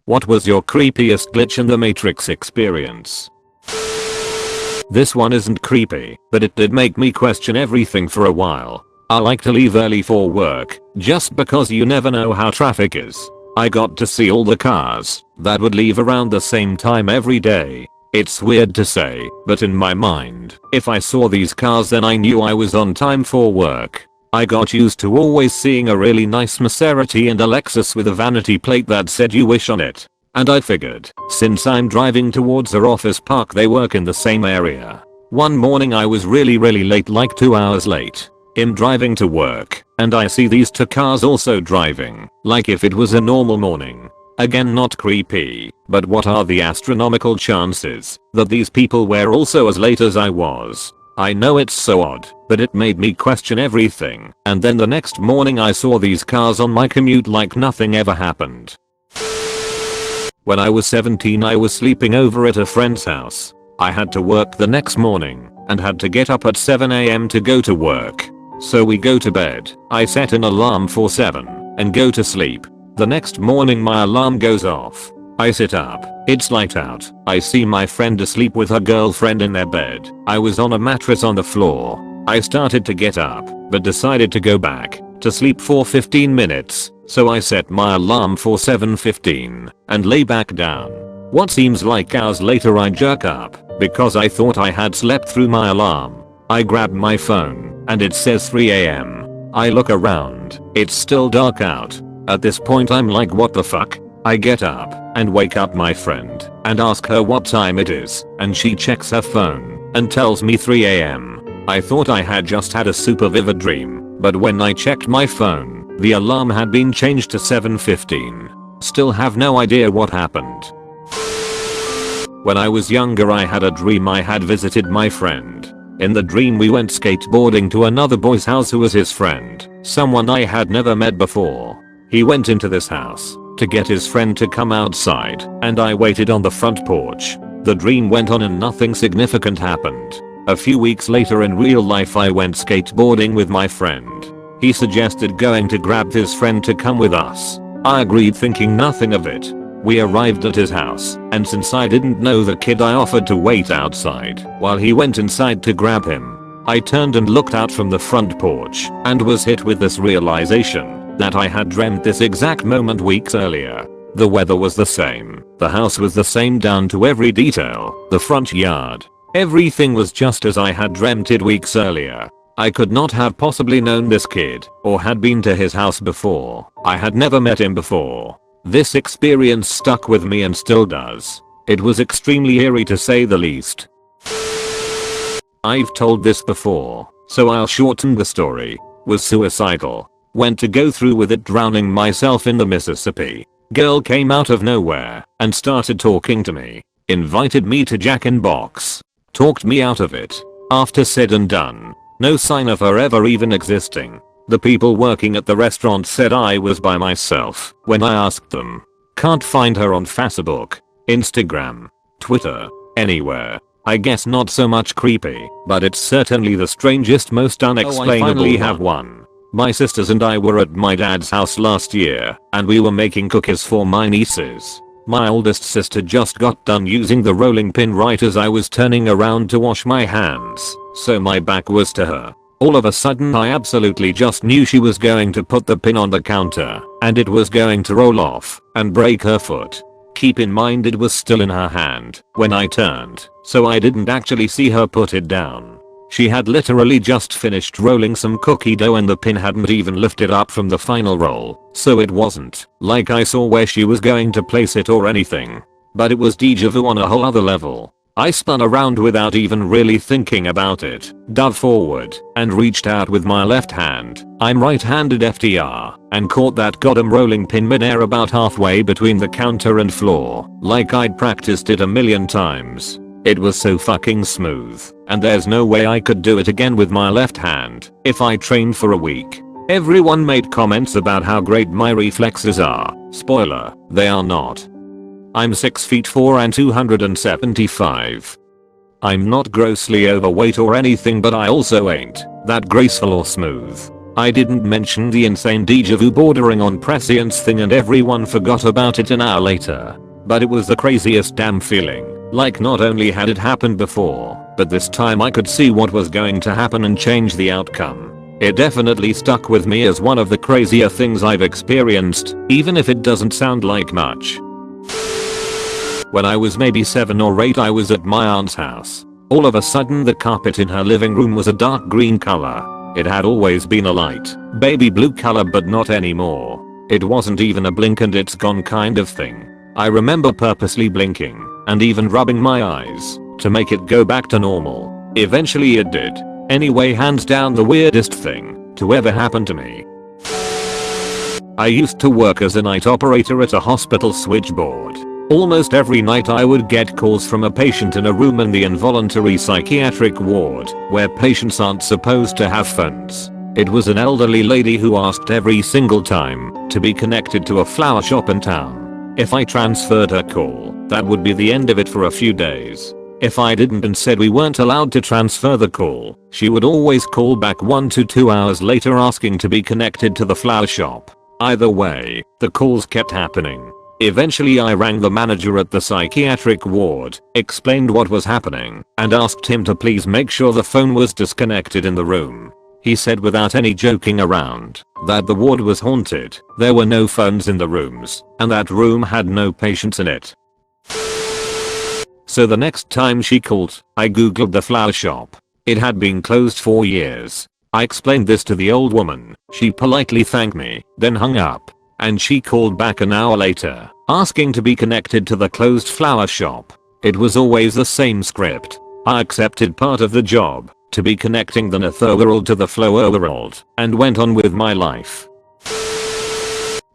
What was your creepiest glitch in the Matrix experience? This one isn't creepy, but it did make me question everything for a while. I like to leave early for work, just because you never know how traffic is. I got to see all the cars that would leave around the same time every day. It's weird to say, but in my mind, if I saw these cars then I knew I was on time for work. I got used to always seeing a really nice Maserati and a Lexus with a vanity plate that said "you wish" on it. And I figured, since I'm driving towards their office park they work in the same area. One morning I was really late, like 2 hours late. I'm driving to work, and I see these two cars also driving, like if it was a normal morning. Again, not creepy, but what are the astronomical chances that these people were also as late as I was? I know it's so odd, but it made me question everything, and then the next morning I saw these cars on my commute like nothing ever happened. When I was 17 I was sleeping over at a friend's house. I had to work the next morning, and had to get up at 7 AM to go to work. So we go to bed, I set an alarm for 7, and go to sleep. The next morning my alarm goes off. I sit up, it's light out. I see my friend asleep with her girlfriend in their bed. I was on a mattress on the floor. I started to get up, but decided to go back to sleep for 15 minutes. So I set my alarm for 7:15 and lay back down. What seems like hours later I jerk up because I thought I had slept through my alarm. I grab my phone and it says 3 AM. I look around, it's still dark out. At this point I'm like, what the fuck? I get up and wake up my friend and ask her what time it is, and she checks her phone and tells me 3 AM. I thought I had just had a super vivid dream, but when I checked my phone, the alarm had been changed to 7:15. Still have no idea what happened. When I was younger I had a dream I had visited my friend. In the dream we went skateboarding to another boy's house who was his friend, someone I had never met before. He went into this house to get his friend to come outside, and I waited on the front porch. The dream went on and nothing significant happened. A few weeks later in real life I went skateboarding with my friend. He suggested going to grab his friend to come with us. I agreed thinking nothing of it. We arrived at his house, and since I didn't know the kid I offered to wait outside while he went inside to grab him. I turned and looked out from the front porch and was hit with this realization that I had dreamt this exact moment weeks earlier. The weather was the same, the house was the same down to every detail, the front yard. Everything was just as I had dreamt it weeks earlier. I could not have possibly known this kid or had been to his house before. I had never met him before. This experience stuck with me and still does. It was extremely eerie to say the least. I've told this before, so I'll shorten the story. Was suicidal. Went to go through with it, drowning myself in the Mississippi. Girl came out of nowhere and started talking to me. Invited me to Jack in Box. Talked me out of it. After said and done, no sign of her ever even existing. The people working at the restaurant said I was by myself when I asked them. Can't find her on Facebook, Instagram, Twitter, anywhere. I guess not so much creepy, but it's certainly the strangest, most unexplainable. I finally have one. My sisters and I were at my dad's house last year, and we were making cookies for my nieces. My oldest sister just got done using the rolling pin right as I was turning around to wash my hands, so my back was to her. All of a sudden I absolutely just knew she was going to put the pin on the counter, and it was going to roll off and break her foot. Keep in mind it was still in her hand when I turned, so I didn't actually see her put it down. She had literally just finished rolling some cookie dough and the pin hadn't even lifted up from the final roll, so it wasn't like I saw where she was going to place it or anything. But it was deja vu on a whole other level. I spun around without even really thinking about it, dove forward, and reached out with my left hand. I'm right-handed FTR, and caught that goddamn rolling pin midair about halfway between the counter and floor, like I'd practiced it a million times. It was so fucking smooth, and there's no way I could do it again with my left hand if I trained for a week. Everyone made comments about how great my reflexes are. Spoiler, they are not. I'm 6'4" and 275. I'm not grossly overweight or anything, but I also ain't that graceful or smooth. I didn't mention the insane deja vu bordering on prescience thing and everyone forgot about it an hour later. But it was the craziest damn feeling. Like not only had it happened before, but this time I could see what was going to happen and change the outcome. It definitely stuck with me as one of the crazier things I've experienced, even if it doesn't sound like much. When I was maybe 7 or 8 I was at my aunt's house. All of a sudden the carpet in her living room was a dark green color. It had always been a light, baby blue color but not anymore. It wasn't even a blink and it's gone kind of thing. I remember purposely blinking and even rubbing my eyes to make it go back to normal. Eventually it did. Anyway, hands down the weirdest thing to ever happen to me. I used to work as a night operator at a hospital switchboard. Almost every night I would get calls from a patient in a room in the involuntary psychiatric ward where patients aren't supposed to have phones. It was an elderly lady who asked every single time to be connected to a flower shop in town. If I transferred her call, that would be the end of it for a few days. If I didn't and said we weren't allowed to transfer the call, she would always call back 1 to 2 hours later asking to be connected to the flower shop. Either way, the calls kept happening. Eventually I rang the manager at the psychiatric ward, explained what was happening, and asked him to please make sure the phone was disconnected in the room. He said without any joking around that the ward was haunted, there were no phones in the rooms, and that room had no patients in it. So the next time she called, I googled the flower shop. It had been closed for years. I explained this to the old woman. She politely thanked me, then hung up. And she called back an hour later, asking to be connected to the closed flower shop. It was always the same script. I accepted part of the job, to be connecting the netherworld to the flower world, and went on with my life.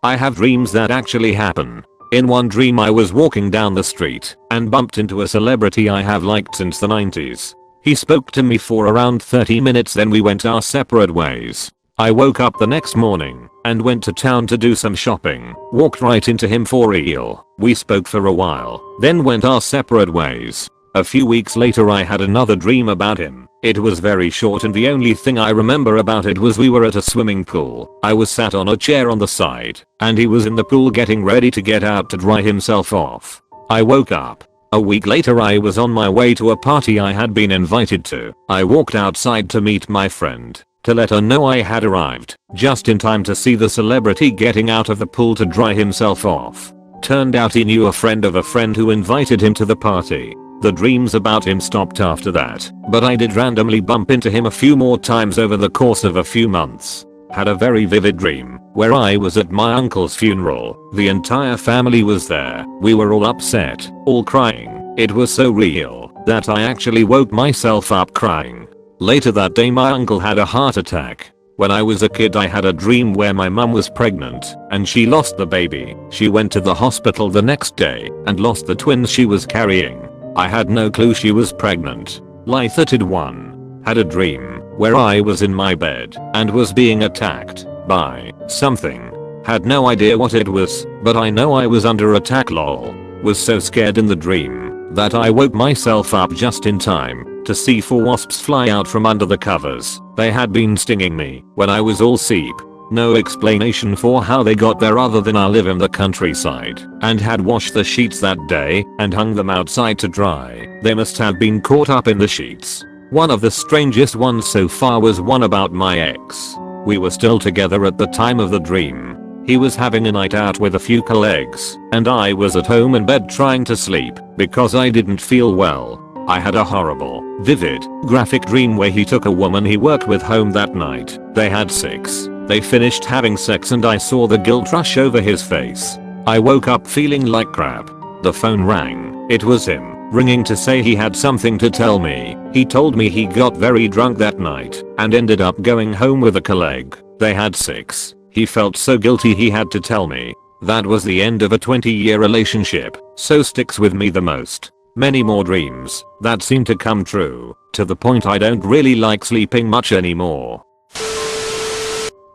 I have dreams that actually happen. In one dream I was walking down the street, and bumped into a celebrity I have liked since the 90s. He spoke to me for around 30 minutes, then we went our separate ways. I woke up the next morning and went to town to do some shopping, walked right into him for real. We spoke for a while, then went our separate ways. A few weeks later I had another dream about him. It was very short and the only thing I remember about it was we were at a swimming pool. I was sat on a chair on the side, and he was in the pool getting ready to get out to dry himself off. I woke up. A week later I was on my way to a party I had been invited to. I walked outside to meet my friend, to let her know I had arrived, just in time to see the celebrity getting out of the pool to dry himself off. Turned out he knew a friend of a friend who invited him to the party. The dreams about him stopped after that, but I did randomly bump into him a few more times over the course of a few months. Had a very vivid dream, where I was at my uncle's funeral. The entire family was there. We were all upset, all crying. It was so real, that I actually woke myself up crying. Later that day my uncle had a heart attack. When I was a kid I had a dream where my mum was pregnant and she lost the baby. She went to the hospital the next day and lost the twins she was carrying. I had no clue she was pregnant. Lighthearted one. Had a dream where I was in my bed and was being attacked by something. Had no idea what it was, but I know I was under attack lol. Was so scared in the dream that I woke myself up just in time to see 4 wasps fly out from under the covers. They had been stinging me when I was all asleep. No explanation for how they got there other than I live in the countryside and had washed the sheets that day and hung them outside to dry. They must have been caught up in the sheets. One of the strangest ones so far was one about my ex. We were still together at the time of the dream. He was having a night out with a few colleagues, and I was at home in bed trying to sleep because I didn't feel well. I had a horrible, vivid, graphic dream where he took a woman he worked with home that night. They had sex. They finished having sex and I saw the guilt rush over his face. I woke up feeling like crap. The phone rang. It was him, ringing to say he had something to tell me. He told me he got very drunk that night and ended up going home with a colleague. They had sex. He felt so guilty he had to tell me. That was the end of a 20-year relationship, so sticks with me the most. Many more dreams that seem to come true, to the point I don't really like sleeping much anymore.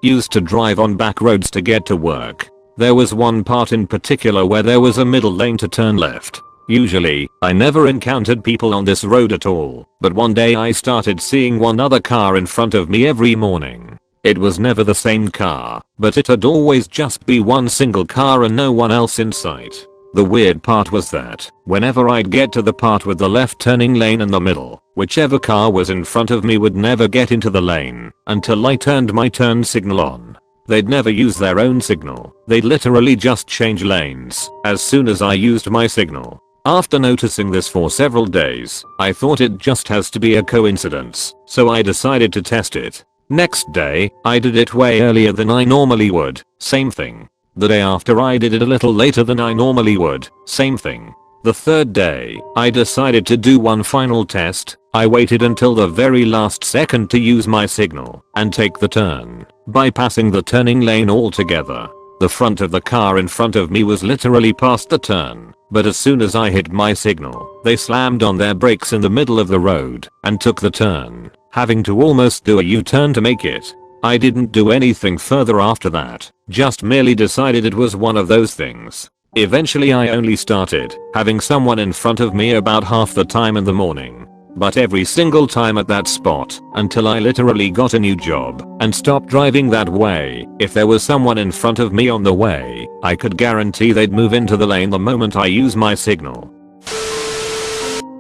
Used to drive on back roads to get to work. There was one part in particular where there was a middle lane to turn left. Usually, I never encountered people on this road at all, but one day I started seeing one other car in front of me every morning. It was never the same car, but it'd always just be one single car and no one else in sight. The weird part was that, whenever I'd get to the part with the left turning lane in the middle, whichever car was in front of me would never get into the lane until I turned my turn signal on. They'd never use their own signal, they'd literally just change lanes as soon as I used my signal. After noticing this for several days, I thought it just has to be a coincidence, so I decided to test it. Next day, I did it way earlier than I normally would, same thing. The day after I did it a little later than I normally would, same thing. The third day, I decided to do one final test. I waited until the very last second to use my signal and take the turn, bypassing the turning lane altogether. The front of the car in front of me was literally past the turn, but as soon as I hit my signal, they slammed on their brakes in the middle of the road and took the turn, having to almost do a U-turn to make it. I didn't do anything further after that, just merely decided it was one of those things. Eventually I only started having someone in front of me about half the time in the morning. But every single time at that spot, until I literally got a new job and stopped driving that way, if there was someone in front of me on the way, I could guarantee they'd move into the lane the moment I use my signal.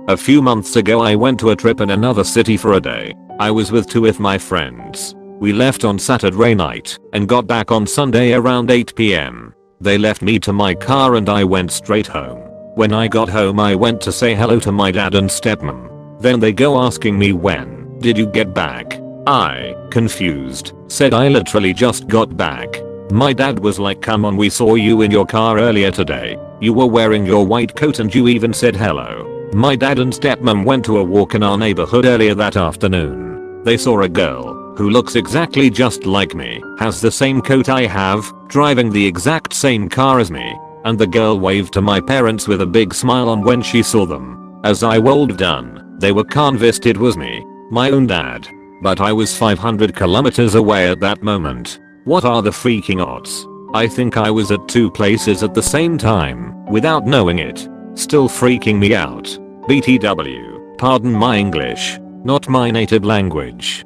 A few months ago I went to a trip in another city for a day. I was with two of my friends. We left on Saturday night and got back on Sunday around 8 PM. They left me to my car and I went straight home. When I got home I went to say hello to my dad and stepmom. Then they go asking me when did you get back? I, confused, said I literally just got back. My dad was like, come on, we saw you in your car earlier today. You were wearing your white coat and you even said hello. My dad and stepmom went to a walk in our neighborhood earlier that afternoon. They saw a girl who looks exactly just like me, has the same coat I have, driving the exact same car as me, and the girl waved to my parents with a big smile on when she saw them. As I rolled done, they were convinced it was me, my own dad. But I was 500 kilometers away at that moment. What are the freaking odds? I think I was at two places at the same time, without knowing it. Still freaking me out. BTW, pardon my English, not my native language.